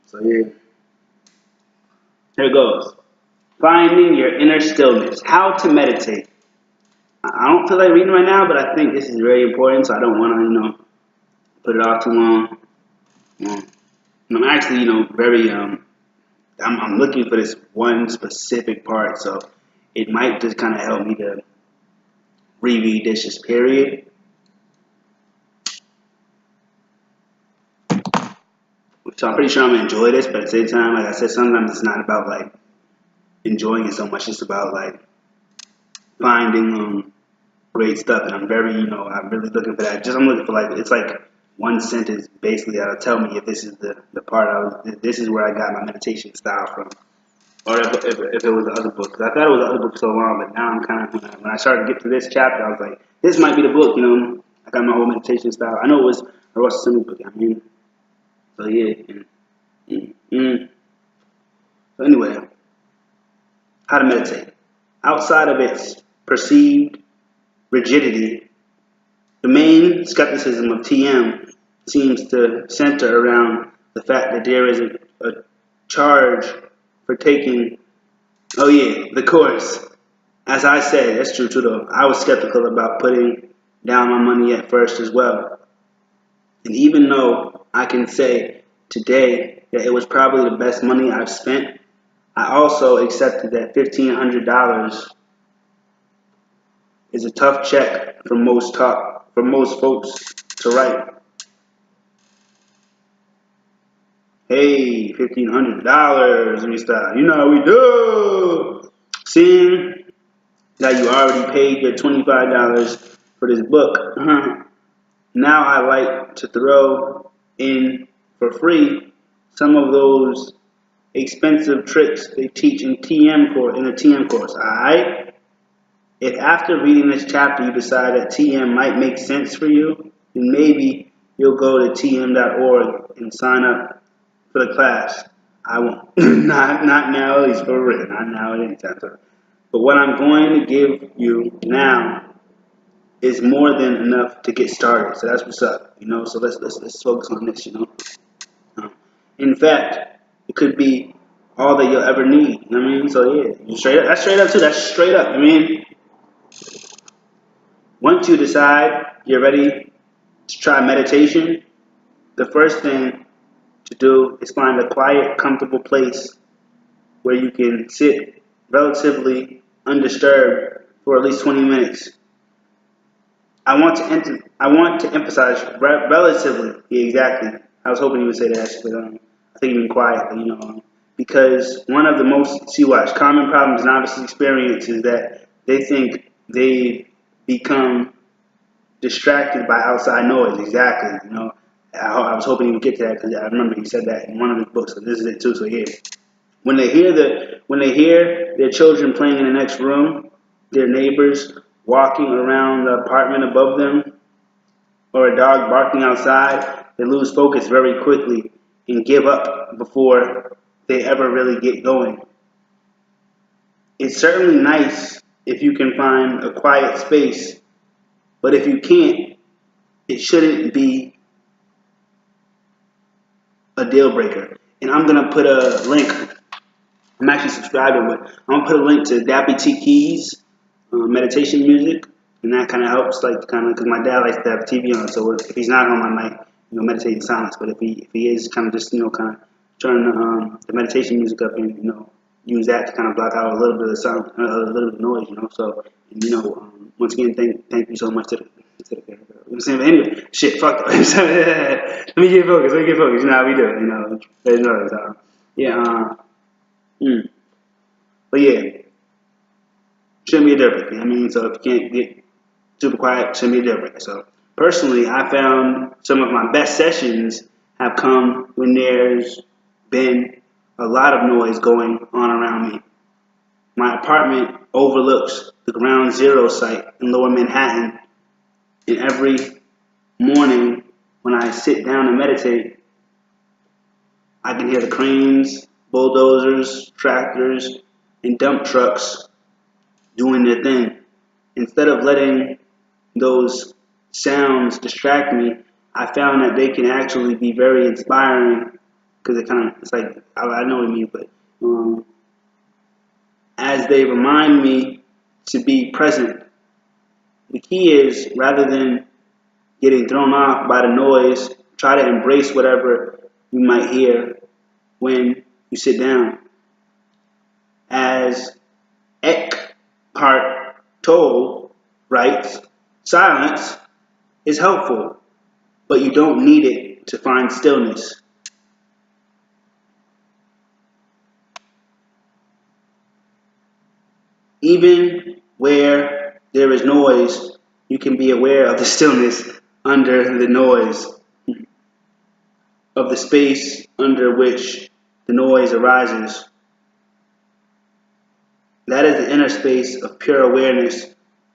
So yeah, here it goes. Finding your inner stillness. How to meditate. I don't feel like reading right now, but I think this is very important, so I don't want to, put it off too long. Um, and I'm actually, very I'm looking for this one specific part, so it might just kind of help me to reread this just period. So I'm pretty sure I'm gonna enjoy this, but at the same time, like I said, sometimes it's not about like enjoying it so much. It's about like finding great stuff, and I'm really looking for that. Just I'm looking for like it's like one sentence basically that'll tell me if this is the part this is where I got my meditation style from, or if it was the other book. 'Cause I thought it was the other book for so long, but now I'm kind of when I started to get to this chapter, I was like, this might be the book. I got my whole meditation style. I know it was a Russell Simmons book. So yeah. Mm, mm. So anyway, how to meditate outside of its perceived rigidity. The main skepticism of TM seems to center around the fact that there is a charge for taking, oh yeah, the course. As I said, that's true too though. I was skeptical about putting down my money at first as well. And even though I can say today that it was probably the best money I've spent, I also accepted that $1,500 is a tough check for most folks to write. Hey, $1,500, let me stop. You know how we do. Seeing that you already paid your $25 for this book, now I like to throw in for free some of those expensive tricks they teach in the TM course. Alright? If after reading this chapter you decide that TM might make sense for you, then maybe you'll go to tm.org and sign up for the class. I won't. not now, at least for real. Not now at any time. But what I'm going to give you now is more than enough to get started. So that's what's up. So let's focus on this. In fact, it could be all that you'll ever need. You know what I mean? So yeah, straight up. That's straight up too. That's straight up. Once you decide you're ready to try meditation, the first thing to do is find a quiet, comfortable place where you can sit relatively undisturbed for at least 20 minutes. I want to emphasize relatively. Yeah, exactly. I was hoping you would say that, but I think even quietly, because one of the most common problems novices experience is that they think they become distracted by outside noise. Exactly. I was hoping you would get to that because I remember you said that in one of his books. So this is it too. So yeah, when they hear their children playing in the next room, their neighbors walking around the apartment above them, or a dog barking outside, they lose focus very quickly and give up before they ever really get going. It's certainly nice if you can find a quiet space, but if you can't, it shouldn't be a deal breaker. And I'm gonna put a link. I'm actually subscribing, but I'm gonna put a link to Dappy T Keys meditation music, and that kind of helps, because my dad likes to have TV on, so if he's not home, I might meditate in silence. But if he is, kind of just kind of turn the meditation music up and use that to kind of block out a little bit of sound, a little bit of noise. So once again, thank you so much to the girl. I'm saying, but anyway, shit, fuck that. Let me get focused. You know how we do it. There's no yeah. But yeah, shouldn't be a deal breaker. So if you can't get super quiet, shouldn't be a deal breaker. So personally, I found some of my best sessions have come when there's been a lot of noise going on around me. My apartment overlooks the Ground Zero site in Lower Manhattan, and every morning when I sit down and meditate, I can hear the cranes, bulldozers, tractors, and dump trucks doing their thing. Instead of letting those sounds distract me, I found that they can actually be very inspiring because it's like, I know what I mean, but as they remind me to be present. The key is, rather than getting thrown off by the noise, try to embrace whatever you might hear when you sit down. As Eckhart Tolle writes, silence is helpful, but you don't need it to find stillness. Even where there is noise, you can be aware of the stillness under the noise, of the space under which the noise arises. That is the inner space of pure awareness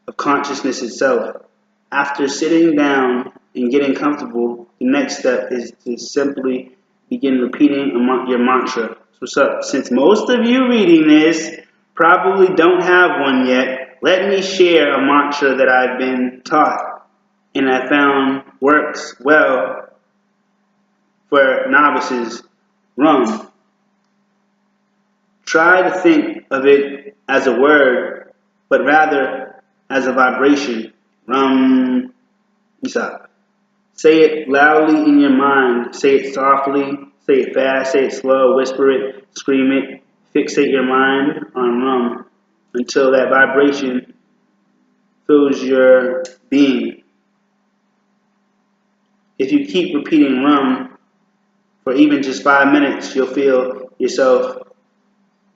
of consciousness itself. After sitting down and getting comfortable, the next step is to simply begin repeating your mantra. So since most of you reading this probably don't have one yet, let me share a mantra that I've been taught and I found works well for novices. Rum. Try to think of it as a word, but rather as a vibration. Rum. Stop. Say it loudly in your mind. Say it softly. Say it fast. Say it slow. Whisper it. Scream it. Fixate your mind on rum until that vibration fills your being. If you keep repeating rum for even just 5 minutes, you'll feel yourself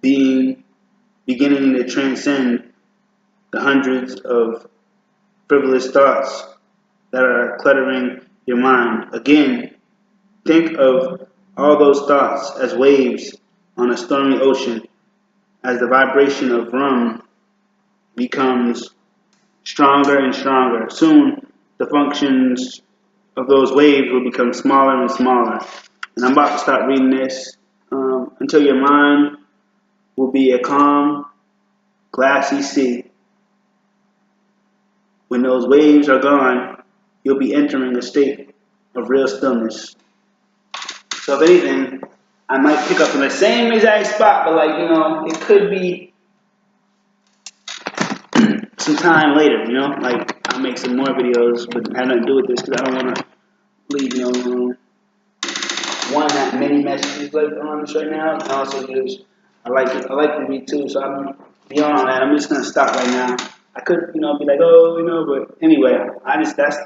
beginning to transcend the hundreds of frivolous thoughts that are cluttering your mind. Again, think of all those thoughts as waves on a stormy ocean. As the vibration of rum becomes stronger and stronger, soon the functions of those waves will become smaller and smaller. And I'm about to start reading this until your mind will be a calm, glassy sea. When those waves are gone, you'll be entering a state of real stillness. So if anything, I might pick up from the same exact spot, but it could be some time later, I'll make some more videos, but have nothing to do with this because I don't want to leave, one, that many messages on this right now, and also just I like to read too, so I'm beyond that. I'm just gonna stop right now. I could, be like, but anyway, that's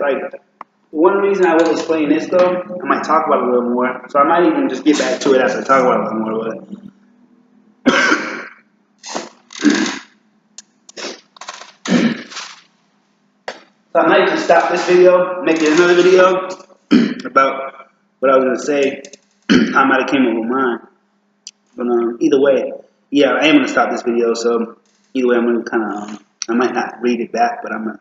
one reason I will explain this though. I might talk about it a little more, so I might even just get back to it as I talk about it a little more. So I might just stop this video, make it another video about what I was gonna say, how I might have came up with mine. But either way, yeah, I am gonna stop this video. So either way, I'm gonna I might not read it back, but I'm gonna